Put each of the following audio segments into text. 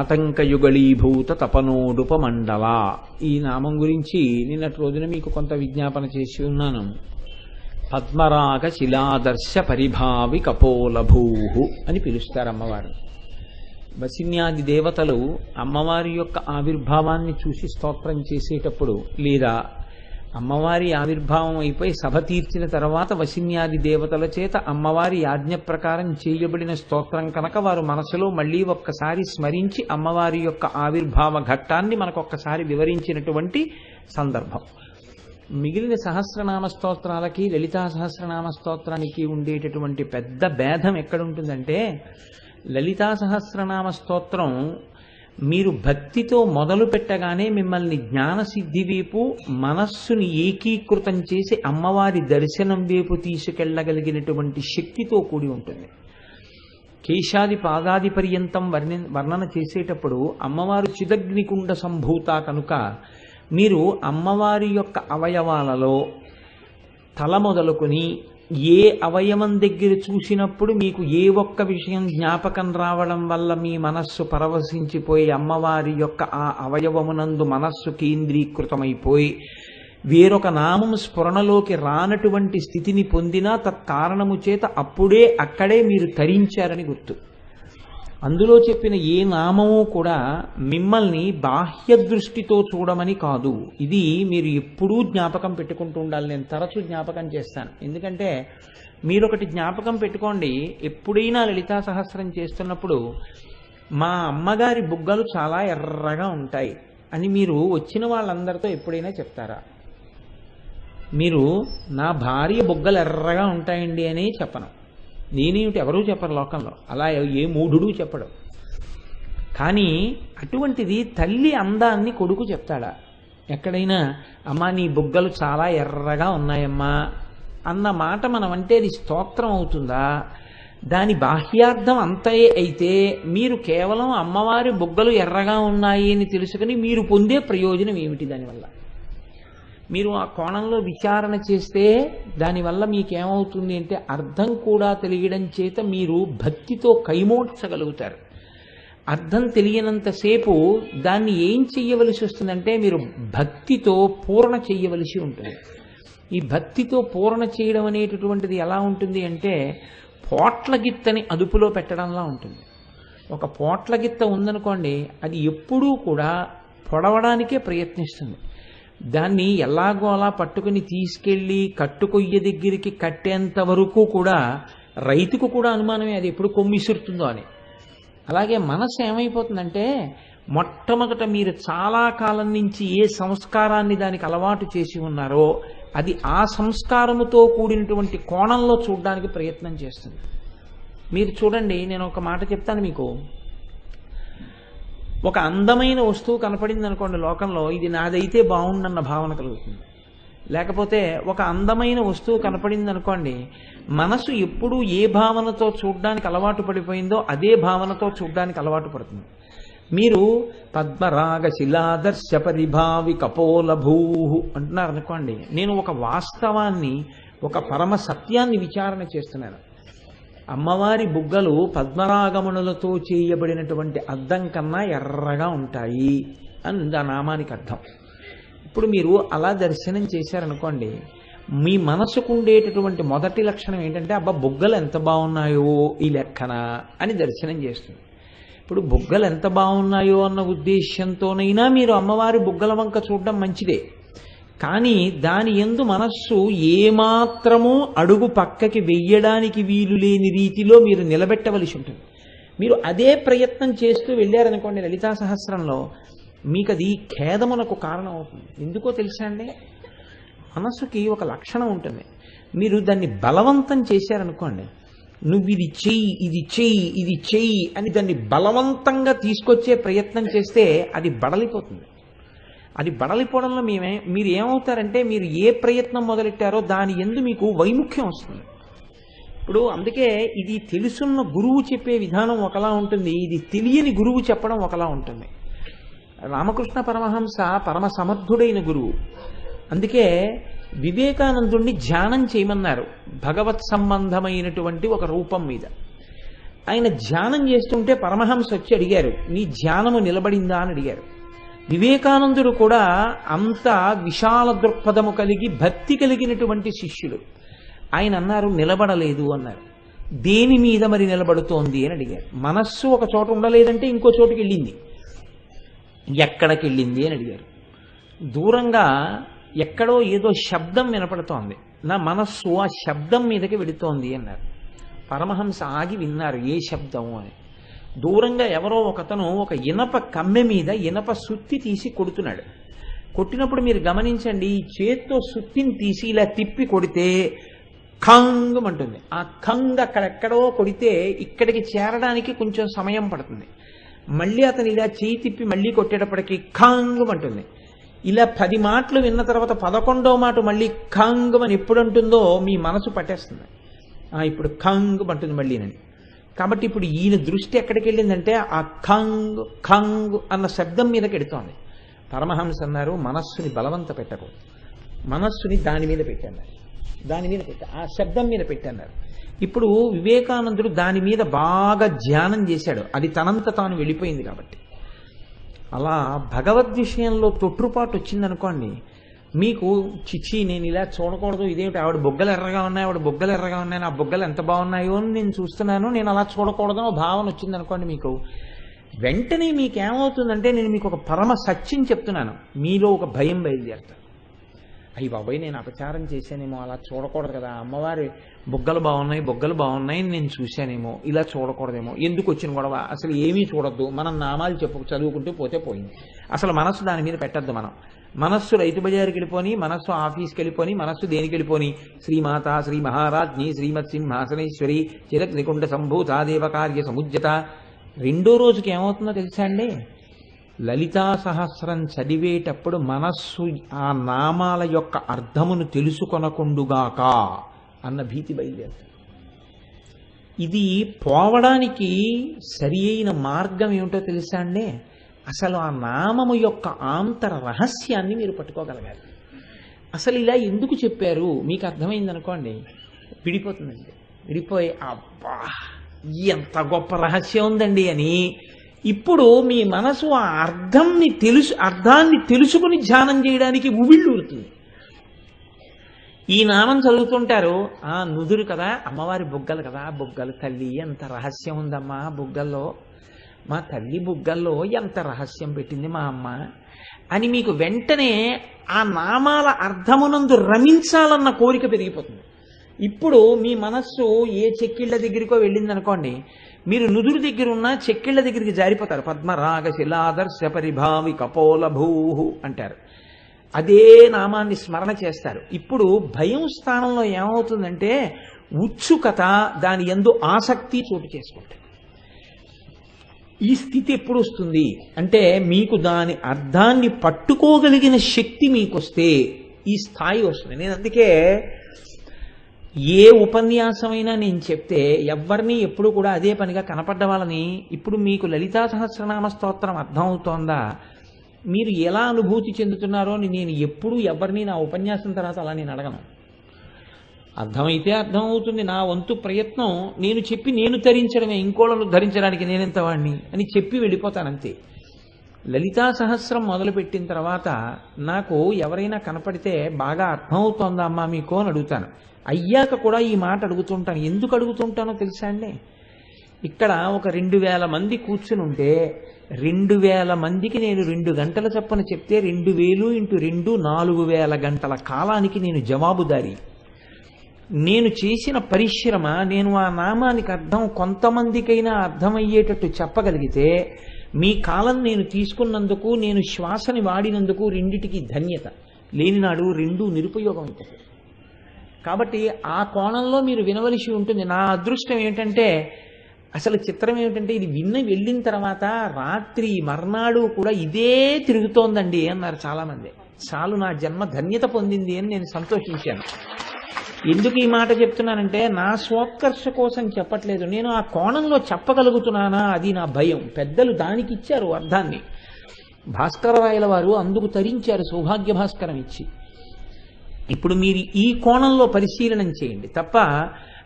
ఆతంకయుగళీభూత తపనోడుపమండల. ఈ నామం గురించి నిన్నటి రోజున మీకు కొంత విజ్ఞాపన చేసి ఉన్నాను. పద్మరాగ శిలాదర్శ పరిభావి కపోలభూహు అని పిలుస్తారు అమ్మవారు. వసిన్యాది దేవతలు అమ్మవారి యొక్క ఆవిర్భావాన్ని చూసి స్తోత్రం చేసేటప్పుడు, లేదా అమ్మవారి ఆవిర్భావం అయిపోయి సభ తీర్చిన తర్వాత వసిన్యాది దేవతల చేత అమ్మవారి ఆజ్ఞ ప్రకారం చేయబడిన స్తోత్రం కనుక వారు మనసులో మళ్ళీ ఒక్కసారి స్మరించి అమ్మవారి యొక్క ఆవిర్భావ ఘట్టాన్ని మనకొక్కసారి వివరించినటువంటి సందర్భం. మిగిలిన సహస్రనామ స్తోత్రాలకి లలితా సహస్రనామ స్తోత్రానికి ఉండేటటువంటి పెద్ద భేదం ఎక్కడుంటుందంటే, లలితా సహస్రనామ స్తోత్రం మీరు భక్తితో మొదలు పెట్టగానే మిమ్మల్ని జ్ఞానసిద్ధి వైపు మనస్సుని ఏకీకృతం చేసి అమ్మవారి దర్శనం వైపు తీసుకెళ్లగలిగినటువంటి శక్తితో కూడి ఉంటుంది. కేశాది పాదాది పర్యంతం వర్ణన చేసేటప్పుడు అమ్మవారు చిదగ్నికుండ సంభూత కనుక మీరు అమ్మవారి యొక్క అవయవాలలో తల మొదలుకొని ఏ అవయవం దగ్గర చూసినప్పుడు మీకు ఏ ఒక్క విషయం జ్ఞాపకం రావడం వల్ల మీ మనస్సు పరవశించిపోయి అమ్మవారి యొక్క ఆ అవయవమునందు మనస్సు కేంద్రీకృతమైపోయి వేరొక నామం స్ఫురణలోకి రానటువంటి స్థితిని పొందినా తత్కారణము చేత అప్పుడే అక్కడే మీరు తరించారని గుర్తు. అందులో చెప్పిన ఏ నామము కూడా మిమ్మల్ని బాహ్య దృష్టితో చూడమని కాదు. ఇది మీరు ఎప్పుడూ జ్ఞాపకం పెట్టుకుంటూ ఉండాలి. నేను తరచూ జ్ఞాపకం చేస్తాను. ఎందుకంటే మీరు ఒకటి జ్ఞాపకం పెట్టుకోండి, ఎప్పుడైనా లలితా సహస్రం చేస్తున్నప్పుడు మా అమ్మగారి బుగ్గలు చాలా ఎర్రగా ఉంటాయి అని మీరు వచ్చిన వాళ్ళందరితో ఎప్పుడైనా చెప్తారా? మీరు నా భార్య బుగ్గలు ఎర్రగా ఉంటాయండి అని చెప్పను. నేనేమిటి, ఎవరూ చెప్పరు లోకంలో, అలా ఏ మూఢుడు చెప్పడు. కానీ అటువంటిది తల్లి అందాన్ని కొడుకు చెప్తాడా? ఎక్కడైనా అమ్మా నీ బుగ్గలు చాలా ఎర్రగా ఉన్నాయమ్మా అన్న మాట మనం అంటే అది స్తోత్రం అవుతుందా? దాని బాహ్యార్థం అంతే అయితే మీరు కేవలం అమ్మవారి బుగ్గలు ఎర్రగా ఉన్నాయి అని తెలుసుకుని మీరు పొందే ప్రయోజనం ఏమిటి? దానివల్ల మీరు ఆ కోణంలో విచారణ చేస్తే దానివల్ల మీకేమవుతుంది అంటే అర్థం కూడా తెలియడం చేత మీరు భక్తితో కైమోడ్చగలుగుతారు. అర్థం తెలియనంతసేపు దాన్ని ఏం చెయ్యవలసి వస్తుందంటే మీరు భక్తితో పూర్ణ చెయ్యవలసి ఉంటుంది. ఈ భక్తితో పూర్ణ చేయడం అనేటటువంటిది ఎలా ఉంటుంది అంటే పోట్లగిత్తని అదుపులో పెట్టడంలా ఉంటుంది. ఒక పోట్లగిత్త ఉందనుకోండి, అది ఎప్పుడూ కూడా పొడవడానికే ప్రయత్నిస్తుంది. దాన్ని ఎలాగో అలా పట్టుకుని తీసుకెళ్లి కట్టుకొయ్య దగ్గరికి కట్టేంత వరకు కూడా రైతుకు కూడా అనుమానమే అది ఎప్పుడు కొమ్మిసురుతుందో అని. అలాగే మనసు ఏమైపోతుందంటే మొట్టమొదట మీరు చాలా కాలం నుంచి ఏ సంస్కారాన్ని దానికి అలవాటు చేసి ఉన్నారో అది ఆ సంస్కారముతో కూడినటువంటి కోణంలో చూడడానికి ప్రయత్నం చేస్తుంది. మీరు చూడండి, నేను ఒక మాట చెప్తాను మీకు. ఒక అందమైన వస్తువు కనపడింది అనుకోండి లోకంలో, ఇది నాదైతే బాగుండన్న భావన కలుగుతుంది. లేకపోతే ఒక అందమైన వస్తువు కనపడింది అనుకోండి, మనసు ఎప్పుడూ ఏ భావనతో చూడడానికి అలవాటు పడిపోయిందో అదే భావనతో చూడడానికి అలవాటు పడుతుంది. మీరు పద్మరాగ శిలాదర్శ పరిభావి కపోలభూహు అంటున్నారు అనుకోండి, నేను ఒక వాస్తవాన్ని, ఒక పరమ సత్యాన్ని విచారణ చేస్తున్నాను. అమ్మవారి బుగ్గలు పద్మరాగమునులతో చేయబడినటువంటి అద్దం కన్నా ఎర్రగా ఉంటాయి అని ఆ నామానికి అర్థం. ఇప్పుడు మీరు అలా దర్శనం చేశారనుకోండి, మీ మనసుకు ఉండేటటువంటి మొదటి లక్షణం ఏంటంటే అబ్బా బుగ్గలు ఎంత బాగున్నాయో ఈ లెక్కన అని దర్శనం చేస్తుంది. ఇప్పుడు బుగ్గలు ఎంత బాగున్నాయో అన్న ఉద్దేశ్యంతోనైనా మీరు అమ్మవారి బుగ్గల వంక చూడడం మంచిదే. కానీ దాని యందు మనస్సు ఏమాత్రమూ అడుగు పక్కకి వెయ్యడానికి వీలు లేని రీతిలో మీరు నిలబెట్టవలసి ఉంటుంది. మీరు అదే ప్రయత్నం చేస్తూ వెళ్ళారనుకోండి లలితా సహస్రంలో, మీకు అది ఖేదమునకు కారణం అవుతుంది. ఎందుకో తెలుసా అండి, మనసుకి ఒక లక్షణం ఉంటుంది. మీరు దాన్ని బలవంతం చేశారనుకోండి, నువ్వు ఇది చెయ్యి, ఇది చెయ్యి, ఇది చెయ్యి అని దాన్ని బలవంతంగా తీసుకొచ్చే ప్రయత్నం చేస్తే అది బడలిపోతుంది. అది బడలిపోవడంలో మీరు ఏమవుతారంటే మీరు ఏ ప్రయత్నం మొదలెట్టారో దాని యందు మీకు వైముఖ్యం వస్తుంది. ఇప్పుడు అందుకే ఇది తెలుసున్న గురువు చెప్పే విధానం ఒకలా ఉంటుంది, ఇది తెలియని గురువు చెప్పడం ఒకలా ఉంటుంది. రామకృష్ణ పరమహంస పరమ సమర్థుడైన గురువు. అందుకే వివేకానందుణ్ణి ధ్యానం చేయమన్నారు భగవత్ సంబంధమైనటువంటి ఒక రూపం మీద. ఆయన ధ్యానం చేస్తుంటే పరమహంస వచ్చి అడిగారు, నీ ధ్యానము నిలబడిందా అని అడిగారు. వివేకానందుడు కూడా అంత విశాల దృక్పథము కలిగి భక్తి కలిగినటువంటి శిష్యుడు. ఆయన అన్నారు, నిలబడలేదు అన్నారు. దేని మీద మరి నిలబడుతోంది అని అడిగారు. మనస్సు ఒక చోట ఉండలేదంటే ఇంకో చోటుకి వెళ్ళింది. ఎక్కడికి వెళ్ళింది అని అడిగారు. దూరంగా ఎక్కడో ఏదో శబ్దం వినపడుతోంది, నా మనస్సు ఆ శబ్దం మీదకి వెళుతోంది అన్నారు. పరమహంస ఆగి విన్నారు, ఏ శబ్దము అని. దూరంగా ఎవరో ఒకతను ఒక ఇనప కమ్మె మీద ఇనప సుత్తి తీసి కొడుతున్నాడు. కొట్టినప్పుడు మీరు గమనించండి, ఈ చేత్తో సుత్తిని తీసి ఇలా తిప్పి కొడితే ఖంగ్ అంటుంది. ఆ ఖంగ్ అక్కడెక్కడో కొడితే ఇక్కడికి చేరడానికి కొంచెం సమయం పడుతుంది. మళ్ళీ అతను ఇలా చేయి తిప్పి మళ్ళీ కొట్టేటప్పటికి ఖంగ్ అంటుంది. ఇలా 10 మాటలు విన్న తర్వాత 11వ మాట మళ్ళీ ఖంగ్ అని ఎప్పుడు అంటుందో మీ మనసు పట్టేస్తుంది. ఇప్పుడు ఖంగ్ అంటుంది మళ్ళీనని. కాబట్టి ఇప్పుడు ఈయన దృష్టి ఎక్కడికి వెళ్ళిందంటే ఆ ఖంగ్ ఖంగ్ అన్న శబ్దం మీదకి ఎడుతోంది. పరమహంస అన్నారు, మనస్సుని బలవంత పెట్టకూడదు, మనస్సుని దాని మీద పెట్టన్నారు, దాని మీద ఆ శబ్దం మీద పెట్టన్నారు. ఇప్పుడు వివేకానందుడు దాని మీద బాగా ధ్యానం చేశాడు, అది తనంత తాను వెళ్ళిపోయింది కాబట్టి. అలా భగవద్ విషయంలో తొట్టుపాటు వచ్చిందనుకోండి, మీకు చిచ్చి నేను ఇలా చూడకూడదు, ఇదేమిటి ఆవిడ బొగ్గలు ఎర్రగా ఉన్నాయి, ఆవిడ బొగ్గలు ఎర్రగా ఉన్నాయి, నా బొగ్గలు ఎంత బాగున్నాయో అని నేను చూస్తున్నాను, నేను అలా చూడకూడదు భావన వచ్చిందనుకోండి, మీకు వెంటనే మీకేమవుతుందంటే, నేను మీకు ఒక పరమ సత్యం చెప్తున్నాను, మీలో ఒక భయం బయలుదేరుతాను. అయ్యి బాబాయ్ నేను అపచారం చేశానేమో, అలా చూడకూడదు కదా, అమ్మవారి బొగ్గలు బాగున్నాయి నేను చూశానేమో, ఇలా చూడకూడదేమో, ఎందుకు వచ్చిన గొడవ, అసలు ఏమీ చూడొద్దు, మనం నామాలు చదువుకుంటూ పోతే పోయింది. అసలు మనస్సు దాని మీద పెట్టద్దు. మనస్సు రైతు బజారుకి వెళ్ళిపోని, మనస్సు ఆఫీస్కి వెళ్ళిపోని, మనస్సు దేనికి వెళ్ళిపోని, శ్రీమాత శ్రీ మహారాజ్ఞి శ్రీమత్ సింహాసనేశ్వరి చిరగ్నికుండ సంభూత దేవకార్య సముజ్జత. 2వ రోజుకి ఏమవుతుందో తెలుసా అండి, లలితా సహస్రం చదివేటప్పుడు మనస్సు ఆ నామాల యొక్క అర్థమును తెలుసుకొనకుండుగాక అన్న భీతి బయలుదేరుతుంది. ఇది పోవడానికి సరి అయిన మార్గం ఏమిటో తెలుసా అండి, అసలు ఆ నామము యొక్క ఆంతర రహస్యాన్ని మీరు పట్టుకోగలగాలి. అసలు ఇలా ఎందుకు చెప్పారు మీకు అర్థమైందనుకోండి, విడిపోతుందండి. విడిపోయి అబ్బా ఎంత గొప్ప రహస్యం ఉందండి అని ఇప్పుడు మీ మనసు ఆ అర్థాన్ని తెలుసుకుని ధ్యానం చేయడానికి ఉవిళ్ళూరుతుంది. ఈ నామం చదువుతుంటారు, నుదురు కదా, అమ్మవారి బుగ్గలు కదా, బుగ్గలు తల్లి ఎంత రహస్యం ఉందమ్మా బుగ్గల్లో, మా తల్లి బుగ్గల్లో ఎంత రహస్యం పెట్టింది మా అమ్మ అని మీకు వెంటనే ఆ నామాల అర్థమునందు రమించాలన్న కోరిక పెరిగిపోతుంది. ఇప్పుడు మీ మనస్సు ఏ చెక్కిళ్ళ దగ్గరికో వెళ్ళిందనుకోండి, మీరు నుదురు దగ్గర ఉన్న చెక్కిళ్ళ దగ్గరికి జారిపోతారు. పద్మరాగ శిలాదర్శ పరిభావి కపోలభూ అంటారు, అదే నామాన్ని స్మరణ చేస్తారు. ఇప్పుడు భయం స్థానంలో ఏమవుతుందంటే ఉత్సుకత, దాని యందు ఆసక్తి చోటు చేసుకుంటారు. ఈ స్థితి ఎప్పుడు వస్తుంది అంటే, మీకు దాని అర్థాన్ని పట్టుకోగలిగిన శక్తి మీకు వస్తే ఈ స్థాయి వస్తుంది. నేను అందుకే ఏ ఉపన్యాసమైనా నేను చెప్తే ఎవరిని ఎప్పుడు కూడా అదే పనిగా కనపడ్డ వాళ్ళని, ఇప్పుడు మీకు లలితా సహస్రనామ స్తోత్రం అర్థం అవుతోందా, మీరు ఎలా అనుభూతి చెందుతున్నారో అని నేను ఎప్పుడు ఎవరిని నా ఉపన్యాసం తర్వాత అలా నేను అడగను. అర్థమైతే అర్థం అవుతుంది, నా వంతు ప్రయత్నం నేను చెప్పి నేను ధరించడమే, ఇంకోళ్ళను ధరించడానికి నేనెంత వాడిని అని చెప్పి వెళ్ళిపోతానంతే. లలితా సహస్రం మొదలుపెట్టిన తర్వాత నాకు ఎవరైనా కనపడితే బాగా అర్థమవుతోందా అమ్మా మీకు అని అడుగుతాను. అయ్యాక కూడా ఈ మాట అడుగుతుంటాను. ఎందుకు అడుగుతుంటానో తెలుసా అండి, ఇక్కడ ఒక 2000 మంది కూర్చుని ఉంటే 2000 మందికి నేను 2 గంటల చొప్పున చెప్తే 2000 × 2 4000 గంటల కాలానికి నేను జవాబుదారి. నేను చేసిన పరిశ్రమ, నేను ఆ నామానికి అర్థం కొంతమందికైనా అర్థమయ్యేటట్టు చెప్పగలిగితే మీ కాలం నేను తీసుకున్నందుకు, నేను శ్వాసని వాడినందుకు రెండిటికి ధన్యత. లేనినాడు 2 నిరుపయోగం అవుతుంది. కాబట్టి ఆ కోణంలో మీరు వినవలసి ఉంటుంది. నా అదృష్టం ఏమిటంటే, అసలు చిత్రం ఏమిటంటే, ఇది వెళ్ళిన తర్వాత రాత్రి మర్నాడు కూడా ఇదే తిరుగుతోందండి అన్నారు చాలామంది. చాలు నా జన్మ ధన్యత పొందింది అని నేను సంతోషించాను. ఎందుకు ఈ మాట చెప్తున్నానంటే, నా స్వోత్కర్ష కోసం చెప్పట్లేదు, నేను ఆ కోణంలో చెప్పగలుగుతున్నానా అది నా భయం. పెద్దలు దానికి ఇచ్చారు అర్థాన్ని. భాస్కరరాయల వారు అందుకు తరించారు సౌభాగ్య భాస్కరం ఇచ్చి. ఇప్పుడు మీరు ఈ కోణంలో పరిశీలనం చేయండి తప్ప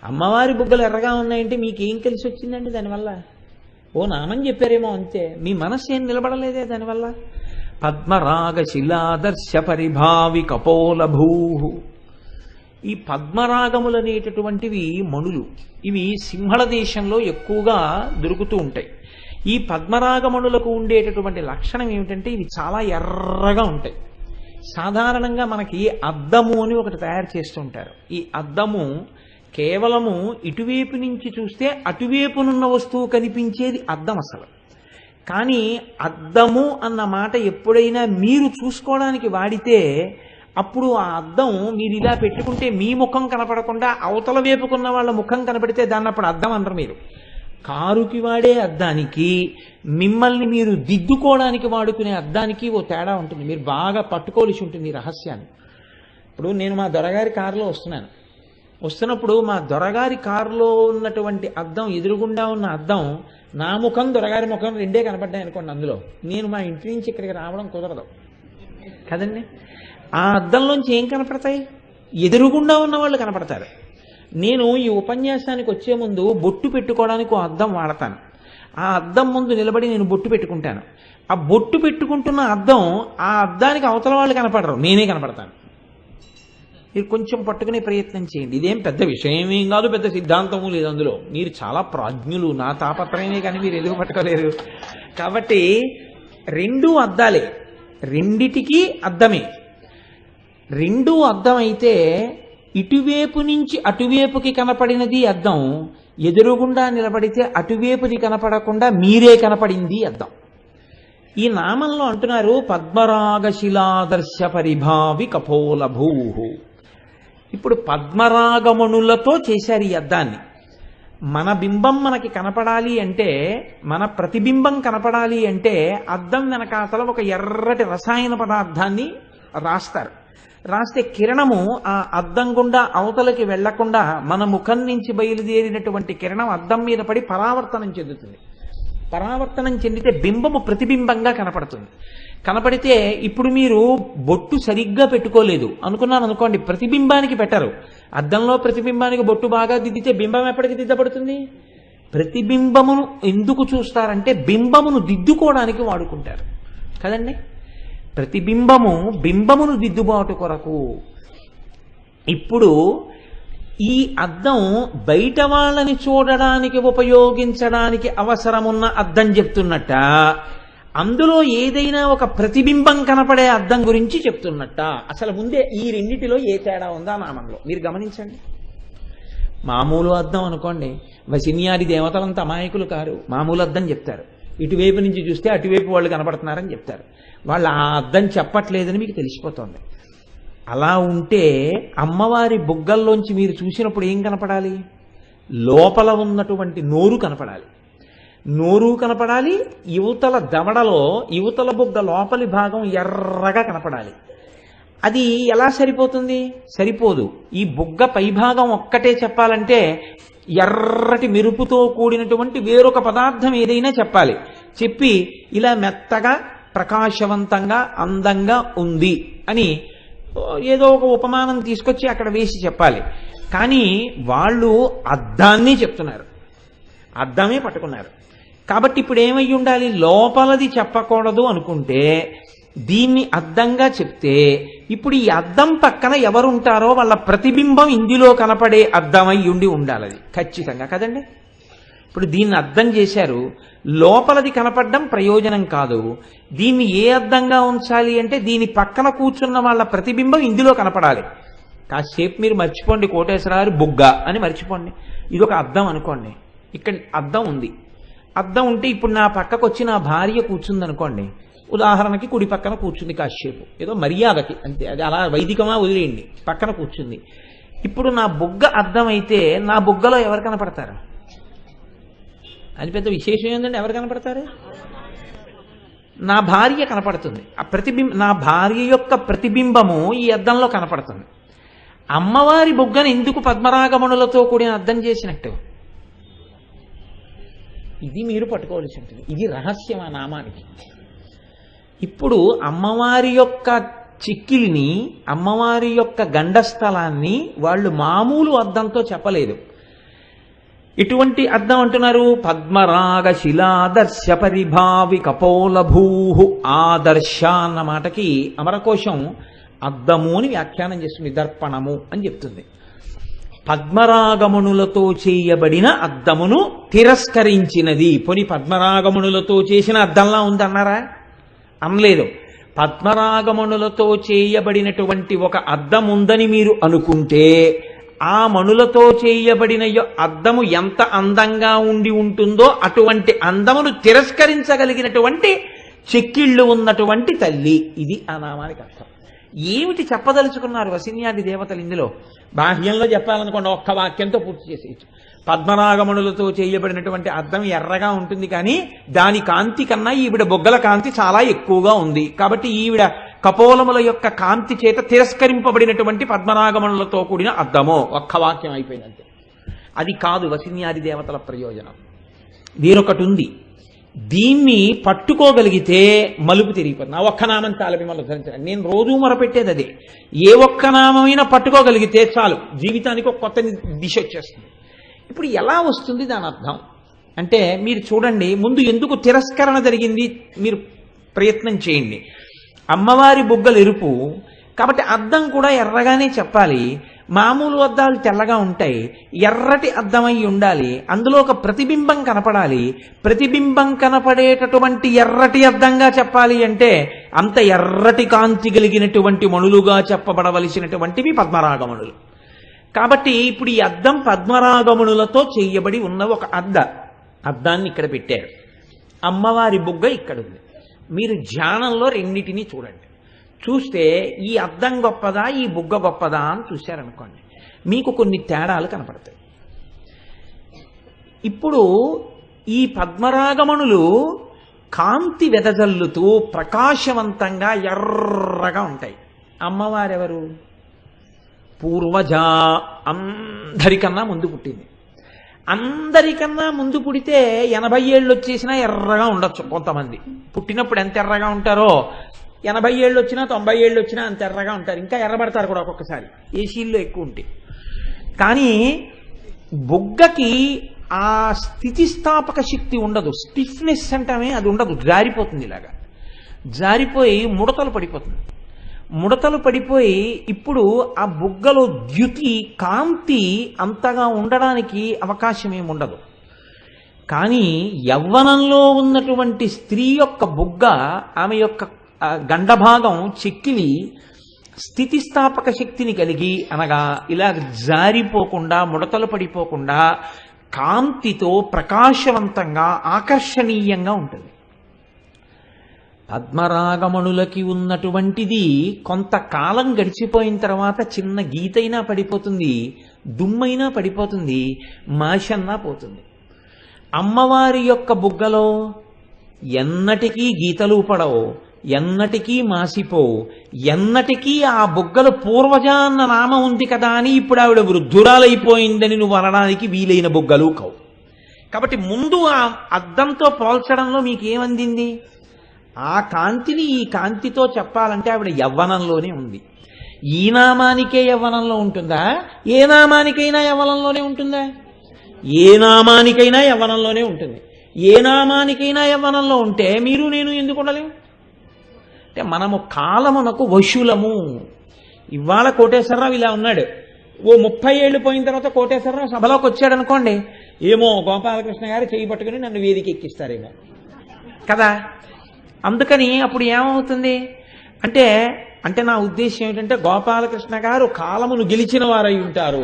అమ్మవారి బుగ్గలు ఎర్రగా ఉన్నాయంటే మీకేం కలిసి వచ్చిందండి దానివల్ల? ఓ నామని చెప్పారేమో అంతే, మీ మనస్సు ఏం నిలబడలేదే దానివల్ల. పద్మరాగ శిలాదర్శ పరిభావి కపోలభూ. ఈ పద్మరాగములనేటటువంటివి మణులు. ఇవి సింహళ దేశంలో ఎక్కువగా దొరుకుతూ ఉంటాయి. ఈ పద్మరాగమణులకు ఉండేటటువంటి లక్షణం ఏమిటంటే ఇవి చాలా ఎర్రగా ఉంటాయి. సాధారణంగా మనకి అద్దము అని ఒకటి తయారు చేస్తూ ఉంటారు. ఈ అద్దము కేవలము ఇటువైపు నుంచి చూస్తే అటువైపునున్న వస్తువు కనిపించేది అద్దం అసలు. కానీ అద్దము అన్న మాట ఎప్పుడైనా మీరు చూసుకోవడానికి వాడితే అప్పుడు ఆ అద్దం మీరు ఇలా పెట్టుకుంటే మీ ముఖం కనపడకుండా అవతల వైపుకున్న వాళ్ళ ముఖం కనపడితే దాన్ని అప్పుడు అద్దం అనరు మీరు. కారుకి వాడే అద్దానికి మిమ్మల్ని మీరు దిద్దుకోవడానికి వాడుకునే అద్దానికి ఓ తేడా ఉంటుంది. మీరు బాగా పట్టుకోవలసి ఉంటుంది ఈ రహస్యాన్ని. ఇప్పుడు నేను మా దొరగారి కారులో వస్తున్నప్పుడు మా దొరగారి కారులో ఉన్నటువంటి అద్దం, ఎదురుగుండా ఉన్న అద్దం, నా ముఖం దొరగారి ముఖం రెండే కనపడ్డాయి అనుకోండి. అందులో నేను మా ఇంటి నుంచి ఇక్కడికి రావడం కుదరదు కదండి. ఆ అద్దంలోంచి ఏం కనపడతాయి? ఎదురుగుండా ఉన్న వాళ్ళు కనపడతారు. నేను ఈ ఉపన్యాసానికి వచ్చే ముందు బొట్టు పెట్టుకోవడానికి ఓ అద్దం వాడతాను. ఆ అద్దం ముందు నిలబడి నేను బొట్టు పెట్టుకుంటాను. ఆ బొట్టు పెట్టుకుంటున్న అద్దం, ఆ అద్దానికి అవతల వాళ్ళు కనపడరు, నేనే కనపడతాను. మీరు కొంచెం పట్టుకునే ప్రయత్నం చేయండి. ఇదేం పెద్ద విషయమేం కాదు, పెద్ద సిద్ధాంతము లేదు అందులో. మీరు చాలా ప్రాజ్ఞులు, నా తాపత్రయమే కానీ మీరు ఎందుకు పట్టుకోలేరు. కాబట్టి రెండూ అద్దాలే, రెండిటికి అద్దమే. రెండూ అద్దం అయితే ఇటువైపు నుంచి అటువైపుకి కనపడినది అద్దం, ఎదురుగుండా నిలబడితే అటువైపుది కనపడకుండా మీరే కనపడింది అద్దం. ఈ నామంలో అంటున్నారు పద్మరాగ శిలాదర్శ పరిభావి కపోలభూ. ఇప్పుడు పద్మరాగమణులతో చేశారు ఈ అద్దాన్ని. మన బింబం మనకి కనపడాలి అంటే, మన ప్రతిబింబం కనపడాలి అంటే అద్దం వెనకాతల ఒక ఎర్రటి రసాయన పదార్థాన్ని రాస్తారు. రాస్తే కిరణము ఆ అద్దం గుండా అవతలకి వెళ్లకుండా మన ముఖం నుంచి బయలుదేరినటువంటి కిరణం అద్దం మీద పడి పరావర్తనం చెందుతుంది. పరావర్తనం చెందితే బింబము ప్రతిబింబంగా కనపడుతుంది. కనపడితే ఇప్పుడు మీరు బొట్టు సరిగ్గా పెట్టుకోలేదు అనుకున్నాను అనుకోండి, ప్రతిబింబానికి పెట్టరు. అద్దంలో ప్రతిబింబానికి బొట్టు బాగా దిద్దితే బింబం ఎప్పటికి దిద్దపడుతుంది? ప్రతిబింబమును ఎందుకు చూస్తారంటే బింబమును దిద్దుకోవడానికి వాడుకుంటారు కదండి. ప్రతిబింబము బింబమును దిద్దుబాటు కొరకు. ఇప్పుడు ఈ అద్దం బయట వాళ్ళని చూడడానికి ఉపయోగించడానికి అవసరమున్న అద్దం చెప్తున్నట్ట, అందులో ఏదైనా ఒక ప్రతిబింబం కనపడే అద్దం గురించి చెప్తున్నట్ట. అసలు ముందే ఈ రెండిటిలో ఏ తేడా ఉందా నామంలో మీరు గమనించండి. మామూలు అద్దం అనుకోండి, వసిన్యాది దేవతలంత అమాయకులు కారు, మామూలు అద్దం చెప్తారు. ఇటువైపు నుంచి చూస్తే అటువైపు వాళ్ళు కనపడుతున్నారని చెప్తారు. వాళ్ళు ఆ అద్దం చెప్పట్లేదని మీకు తెలిసిపోతుంది. అలా ఉంటే అమ్మవారి బుగ్గల్లోంచి మీరు చూసినప్పుడు ఏం కనపడాలి? లోపల ఉన్నటువంటి నోరు కనపడాలి. నోరు కనపడాలి, యువతల దవడలో యువతల బుగ్గ లోపలి భాగం ఎర్రగా కనపడాలి. అది ఎలా సరిపోతుంది? సరిపోదు. ఈ బుగ్గ పైభాగం ఒక్కటే చెప్పాలంటే ఎర్రటి మెరుపుతో కూడినటువంటి వేరొక పదార్థం ఏదైనా చెప్పాలి. చెప్పి ఇలా మెత్తగా ప్రకాశవంతంగా అందంగా ఉంది అని ఏదో ఒక ఉపమానం తీసుకొచ్చి అక్కడ వేసి చెప్పాలి. కానీ వాళ్ళు అద్దాన్ని చెప్తున్నారు, అద్దమే పట్టుకున్నారు. కాబట్టి ఇప్పుడు ఏమై ఉండాలి? లోపలది చెప్పకూడదు అనుకుంటే దీన్ని అద్దంగా చెప్తే ఇప్పుడు ఈ అద్దం పక్కన ఎవరుంటారో వాళ్ళ ప్రతిబింబం ఇందులో కనపడే అద్దమై ఉండి ఉండాలి. అది ఖచ్చితంగా కదండి. ఇప్పుడు దీన్ని అద్దం చేశారు, లోపలది కనపడడం ప్రయోజనం కాదు. దీన్ని ఏ అద్దంగా ఉంచాలి అంటే దీని పక్కన కూర్చున్న వాళ్ళ ప్రతిబింబం ఇందులో కనపడాలి. కాసేపు మీరు మర్చిపోండి కోటేశ్వరారు బుగ్గ అని మర్చిపోండి, ఇది ఒక అద్దం అనుకోండి. ఇక్కడ అద్దం ఉంది, అద్దం ఉంటే ఇప్పుడు నా పక్కకు వచ్చి నా భార్య కూర్చుంది అనుకోండి. ఉదాహరణకి కుడి పక్కన కూర్చుంది, కాసేపు ఏదో మర్యాదకి అంతే, అది అలా వైదికమా వదిలేయండి, పక్కన కూర్చుంది. ఇప్పుడు నా బుగ్గ అద్దం అయితే నా బుగ్గలో ఎవరు కనపడతారు? అది పెద్ద విశేషం ఏంటంటే ఎవరు కనపడతారు? నా భార్య కనపడుతుంది. ఆ నా భార్య యొక్క ప్రతిబింబము ఈ అద్దంలో కనపడుతుంది. అమ్మవారి బుగ్గను ఎందుకు పద్మరాగమణులతో కూడిన అద్దం చేసినట్టు? ఇది మీరు పట్టుకోవాల్సి ఉంటుంది. ఇది రహస్యం ఆ నామానికి. ఇప్పుడు అమ్మవారి యొక్క చిక్కిలిని, అమ్మవారి యొక్క గండస్థలాన్ని వాళ్ళు మామూలు అద్దంతో చెప్పలేదు. ఇటువంటి అద్దం అంటున్నారు పద్మరాగ శిలాదర్శ పరిభావి కపోలభూ. ఆదర్శ అన్న మాటకి అమరకోశం అద్దము అని వ్యాఖ్యానం చేస్తుంది, దర్పణము అని చెప్తుంది. పద్మరాగమణులతో చేయబడిన అద్దమును తిరస్కరించినది. పోని పద్మరాగమణులతో చేసిన అద్దంలా ఉందన్నారా? అనలేదు. పద్మరాగమణులతో చేయబడినటువంటి ఒక అద్దం ఉందని మీరు అనుకుంటే ఆ మణులతో చేయబడిన అద్దము ఎంత అందంగా ఉండి ఉంటుందో అటువంటి అందమును తిరస్కరించగలిగినటువంటి చెక్కిళ్ళు ఉన్నటువంటి తల్లి. ఇది ఆ నామానికి అర్థం. ఏమిటి చెప్పదలుచుకున్నారు వసిన్యాది దేవతలు ఇందులో? బాహ్యంలో చెప్పాలనుకోండి, ఒక్క వాక్యంతో పూర్తి చేసేయచ్చు. పద్మరాగమణులతో చేయబడినటువంటి అద్దం ఎర్రగా ఉంటుంది, కానీ దాని కాంతి కన్నా ఈవిడ బొగ్గల కాంతి చాలా ఎక్కువగా ఉంది. కాబట్టి ఈవిడ కపోలముల యొక్క కాంతి చేత తిరస్కరింపబడినటువంటి పద్మరాగమణులతో కూడిన అద్దమో. ఒక్క వాక్యం అయిపోయిందంటే. అది కాదు వసిన్యాది దేవతల ప్రయోజనం. వేరొకటి ఉంది. దీన్ని పట్టుకోగలిగితే మలుపు తిరిగిపోతుంది. ఆ ఒక్క నామం చాలు మిమ్మల్ని ఉద్ధరించడానికి. నేను రోజు మొరపెట్టేది అదే. ఏ ఒక్క నామైనా పట్టుకోగలిగితే చాలు, జీవితానికి ఒక కొత్త దిశ వచ్చేస్తుంది. ఇప్పుడు ఎలా వస్తుంది దాని అర్థం అంటే మీరు చూడండి. ముందు ఎందుకు తిరస్కరణ జరిగింది మీరు ప్రయత్నం చేయండి. అమ్మవారి బుగ్గలు ఎరుపు కాబట్టి అద్దం కూడా ఎర్రగానే చెప్పాలి. మామూలు అద్దాలు తెల్లగా ఉంటాయి, ఎర్రటి అద్దమై ఉండాలి. అందులో ఒక ప్రతిబింబం కనపడాలి. ప్రతిబింబం కనపడేటటువంటి ఎర్రటి అద్దంగా చెప్పాలి అంటే అంత ఎర్రటి కాంతి కలిగినటువంటి మణులుగా చెప్పబడవలసినటువంటివి పద్మరాగమణులు. కాబట్టి ఇప్పుడు ఈ అద్దం పద్మరాగమణులతో చేయబడి ఉన్న ఒక అద్దాన్ని ఇక్కడ పెట్టారు. అమ్మవారి బుగ్గ ఇక్కడ ఉంది. మీరు ధ్యానంలో రెండింటినీ చూడండి. చూస్తే ఈ అద్దం గొప్పదా ఈ బుగ్గ గొప్పదా అని చూశారనుకోండి, మీకు కొన్ని తేడాలు కనపడతాయి. ఇప్పుడు ఈ పద్మరాగమణులు కాంతి వెదజల్లుతూ ప్రకాశవంతంగా ఎర్రగా ఉంటాయి. అమ్మవారెవరు? పూర్వజ. అందరికన్నా ముందు పుట్టింది. అందరికన్నా ముందు పుడితే 80 ఏళ్ళు వచ్చేసినా ఎర్రగా ఉండొచ్చు. కొంతమంది పుట్టినప్పుడు ఎంత ఎర్రగా ఉంటారో 80 ఏళ్ళు వచ్చినా 90 ఏళ్ళు వచ్చినా అంత ఎర్రగా ఉంటారు. ఇంకా ఎర్రబడతారు కూడా ఒక్కొక్కసారి, ఏసీల్లో ఎక్కువ ఉంటాయి. కానీ బొగ్గకి ఆ స్థితిస్థాపక శక్తి ఉండదు. స్టిఫ్నెస్ అంటామే అది ఉండదు. జారిపోతుంది, ఇలాగా జారిపోయి ముడతలు పడిపోతుంది. ముడతలు పడిపోయి ఇప్పుడు ఆ బుగ్గలో ద్యుతి కాంతి అంతగా ఉండడానికి అవకాశం ఏముండదు. కానీ యవ్వనంలో ఉన్నటువంటి స్త్రీ యొక్క బుగ్గ, ఆమె యొక్క గండభాగం చెక్కిలి స్థితిస్థాపక శక్తిని కలిగి, అనగా ఇలా జారిపోకుండా ముడతలు పడిపోకుండా కాంతితో ప్రకాశవంతంగా ఆకర్షణీయంగా ఉంటుంది. పద్మరాగమణులకి ఉన్నటువంటిది కొంతకాలం గడిచిపోయిన తర్వాత చిన్న గీతైనా పడిపోతుంది, దుమ్మైనా పడిపోతుంది, మాషన్నా పోతుంది. అమ్మవారి యొక్క బుగ్గలో ఎన్నటికీ గీతలు పడవు, ఎన్నటికీ మాసిపోవు, ఎన్నటికీ ఆ బుగ్గలు పూర్వజ అన్న నామం ఉంది కదా అని ఇప్పుడు ఆవిడ వృద్ధురాలైపోయిందని నువ్వు అనడానికి వీలైన బుగ్గలు కావు. కాబట్టి ముందు ఆ అద్దంతో పోల్చడంలో మీకేమందింది? ఆ కాంతిని ఈ కాంతితో చెప్పాలంటే ఆవిడ యవ్వనంలోనే ఉంది. ఈ నామానికే యవ్వనంలో ఉంటుందా? ఏ నామానికైనా యవ్వనంలోనే ఉంటుందా? ఏ నామానికైనా యవ్వనంలోనే ఉంటుంది. ఏ నామానికైనా యవ్వనంలో ఉంటే మీరు నేను ఎందుకు ఉండలేము? అంటే మనము కాలమునకు వశులము. ఇవాళ కోటేశ్వరరావు ఇలా ఉన్నాడు, ఓ 30 ఏళ్ళు పోయిన తర్వాత కోటేశ్వరరావు సభలోకి వచ్చాడు అనుకోండి, ఏమో గోపాలకృష్ణ గారు చేయి పట్టుకుని నన్ను వేదిక ఎక్కిస్తారేమో కదా. అందుకని అప్పుడు ఏమవుతుంది అంటే అంటే నా ఉద్దేశం ఏమిటంటే గోపాలకృష్ణ గారు కాలమును గెలిచిన వారై ఉంటారు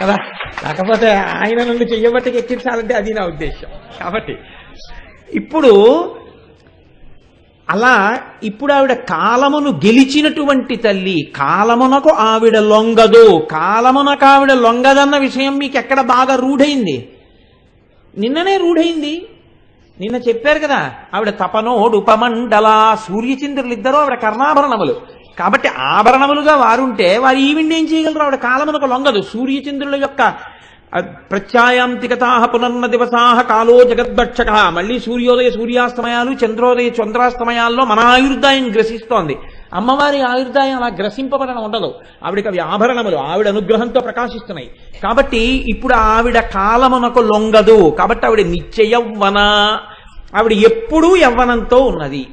కదా. లేకపోతే ఆయన నన్ను చెయ్యబట్టి ఎక్కించాలంటే అది నా ఉద్దేశం. కాబట్టి ఇప్పుడు అలా ఇప్పుడు ఆవిడ కాలమును గెలిచినటువంటి తల్లి. కాలమునకు ఆవిడ లొంగదు. కాలమునకు ఆవిడ లొంగదన్న విషయం మీకు ఎక్కడ బాగా రూఢైంది? నిన్ననే రూఢైంది. నిన్న చెప్పారు కదా, ఆవిడ తపనోడు ఉపమండల. సూర్యచంద్రులు ఇద్దరు ఆవిడ కర్ణాభరణములు. కాబట్టి ఆభరణములుగా వారుంటే వారు ఈవిండి ఏం చేయగలరు? ఆవిడ కాలమునకు లొంగదు. సూర్యచంద్రుల యొక్క ప్రత్యాయాంతికతాహ పునర్న దివసాహ కాలో జగద్భక్షక. మళ్ళీ సూర్యోదయ సూర్యాస్తమయాలు, చంద్రోదయ చంద్రాస్తమయాల్లో మన ఆయుర్దాయం గ్రసిస్తోంది. అమ్మవారి ఆయుర్దాయం అలా గ్రసింపబడడం ఉండదు. ఆవిడకి అవి ఆభరణములు, ఆవిడ అనుగ్రహంతో ప్రకాశిస్తున్నాయి. కాబట్టి ఇప్పుడు ఆవిడ కాలమునకు లొంగదు. కాబట్టి ఆవిడ నిత్య యవ్వన, ఆవిడ ఎప్పుడూ యవ్వనంతో ఉన్నది.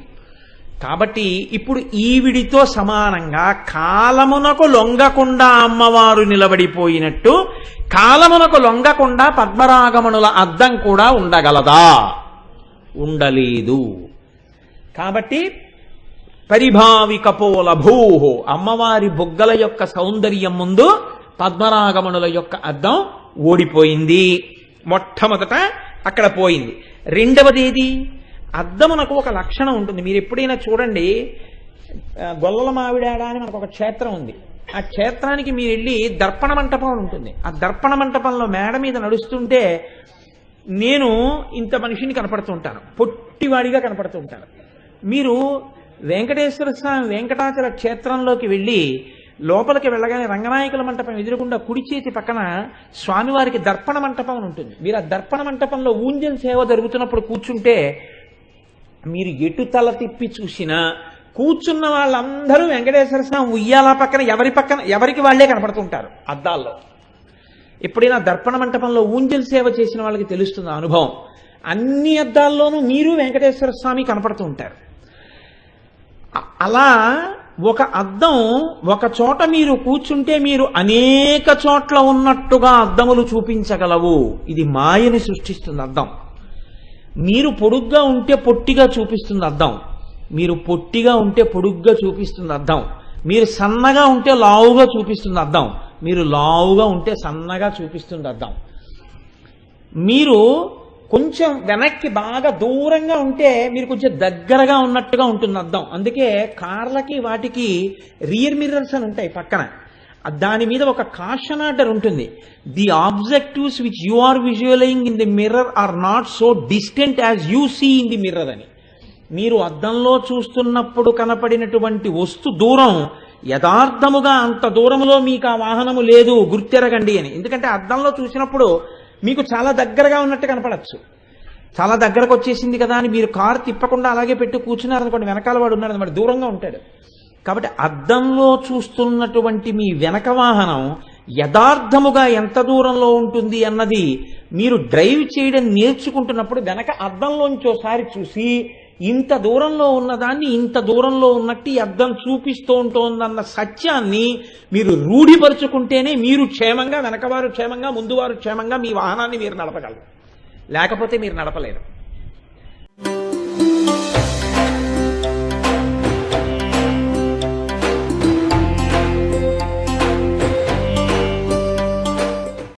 కాబట్టి ఇప్పుడు ఈవిడితో సమానంగా కాలమునకు లొంగకుండా అమ్మవారు నిలబడిపోయినట్టు కాలమునకు లొంగకుండా పద్మరాగమణుల అద్దం కూడా ఉండగలదా? ఉండలేదు. కాబట్టి పరిభావి కపోల భూహు, అమ్మవారి బొగ్గల యొక్క సౌందర్యం ముందు పద్మరాగమణుల యొక్క అద్దం ఓడిపోయింది. మొట్టమొదట అక్కడ పోయింది. రెండవది ఏది? అద్దమునకు ఒక లక్షణం ఉంటుంది. మీరు ఎప్పుడైనా చూడండి, గొల్లల మావిడాడ అని మనకు ఒక క్షేత్రం ఉంది. ఆ క్షేత్రానికి మీరు వెళ్ళి దర్పణ మంటపం ఉంటుంది. ఆ దర్పణ మంటపంలో మేడ మీద నడుస్తుంటే నేను ఇంత మనిషిని కనపడుతుంటాను, పొట్టివాడిగా కనపడుతుంటాను. మీరు వెంకటేశ్వర స్వామి వెంకటాచల క్షేత్రంలోకి వెళ్ళి లోపలికి వెళ్ళగానే రంగనాయకుల మంటపం ఎదురుకుండా కుడి చేతి పక్కన స్వామివారికి దర్పణ మంటపం అని ఉంటుంది. మీరు ఆ దర్పణ మంటపంలో ఊంజల్ సేవ జరుగుతున్నప్పుడు కూర్చుంటే మీరు ఎటు తల తిప్పి చూసినా కూర్చున్న వాళ్ళందరూ వెంకటేశ్వర స్వామి ఉయ్యాల పక్కన ఎవరికి వాళ్లే కనపడుతుంటారు అద్దాల్లో. ఎప్పుడైనా దర్పణ మంటపంలో ఊంజల్ సేవ చేసిన వాళ్ళకి తెలుస్తుంది అనుభవం. అన్ని అద్దాల్లోనూ మీరు వెంకటేశ్వర స్వామి కనపడుతూ ఉంటారు. అలా ఒక అద్దం ఒక చోట మీరు కూర్చుంటే మీరు అనేక చోట్ల ఉన్నట్టుగా అద్దములు చూపించగలవు. ఇది మాయని సృష్టిస్తుంది అద్దం. మీరు పొడుగ్గా ఉంటే పొట్టిగా చూపిస్తుంది అద్దం, మీరు పొట్టిగా ఉంటే పొడుగ్గా చూపిస్తుంది అద్దం, మీరు సన్నగా ఉంటే లావుగా చూపిస్తుంది అద్దం, మీరు లావుగా ఉంటే సన్నగా చూపిస్తుంది అద్దం. మీరు కొంచెం వెనక్కి బాగా దూరంగా ఉంటే మీరు కొంచెం దగ్గరగా ఉన్నట్టుగా ఉంటుంది అద్దం. అందుకే కార్లకి వాటికి రియర్ మిర్రర్స్ అని ఉంటాయి పక్కన. దాని మీద ఒక కాషన్ ఆర్డర్ ఉంటుంది. The objectives which you are visualising in the mirror are not so distant as you see in the mirror అని. మీరు అద్దంలో చూస్తున్నప్పుడు కనపడినటువంటి వస్తు దూరం యథార్థముగా అంత దూరంలో మీకు ఆ వాహనము లేదు, గుర్తెరగండి అని. ఎందుకంటే అద్దంలో చూసినప్పుడు మీకు చాలా దగ్గరగా ఉన్నట్టు కనపడచ్చు. చాలా దగ్గరకు వచ్చేసింది కదా అని మీరు కారు తిప్పకుండా అలాగే పెట్టి కూర్చున్నారనుకోండి, వెనకాల వాడు ఉన్నాడు మరి దూరంగా ఉంటాడు. కాబట్టి అద్దంలో చూస్తున్నటువంటి మీ వెనక వాహనం యథార్థముగా ఎంత దూరంలో ఉంటుంది అన్నది మీరు డ్రైవ్ చేయడం నేర్చుకుంటున్నప్పుడు వెనక అద్దంలోంచోసారి చూసి ఇంత దూరంలో ఉన్నదాన్ని ఇంత దూరంలో ఉన్నట్టు ఈ అద్దం చూపిస్తూ ఉంటోందన్న సత్యాన్ని మీరు రూఢిపరుచుకుంటేనే మీరు క్షేమంగా, వెనకవారు క్షేమంగా, ముందువారు క్షేమంగా మీ వాహనాన్ని మీరు నడపగలరు. లేకపోతే మీరు నడపలేరు.